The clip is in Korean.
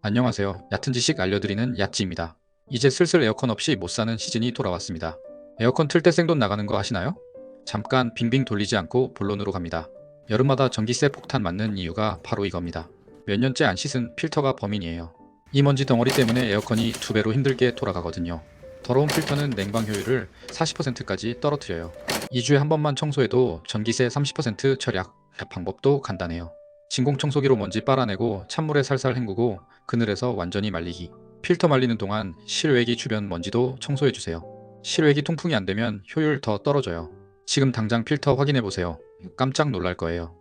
안녕하세요. 얕은 지식 알려드리는 얕지입니다. 이제 슬슬 에어컨 없이 못 사는 시즌이 돌아왔습니다. 에어컨 틀 때 생돈 나가는 거 아시나요? 잠깐 빙빙 돌리지 않고 본론으로 갑니다. 여름마다 전기세 폭탄 맞는 이유가 바로 이겁니다. 몇 년째 안 씻은 필터가 범인이에요. 이 먼지 덩어리 때문에 에어컨이 2배로 힘들게 돌아가거든요. 더러운 필터는 냉방 효율을 40%까지 떨어뜨려요. 2주에 한 번만 청소해도 전기세 30% 절약. 방법도 간단해요. 진공청소기로 먼지 빨아내고 찬물에 살살 헹구고 그늘에서 완전히 말리기. 필터 말리는 동안 실외기 주변 먼지도 청소해주세요. 실외기 통풍이 안되면 효율 더 떨어져요. 지금 당장 필터 확인해보세요. 깜짝 놀랄 거예요.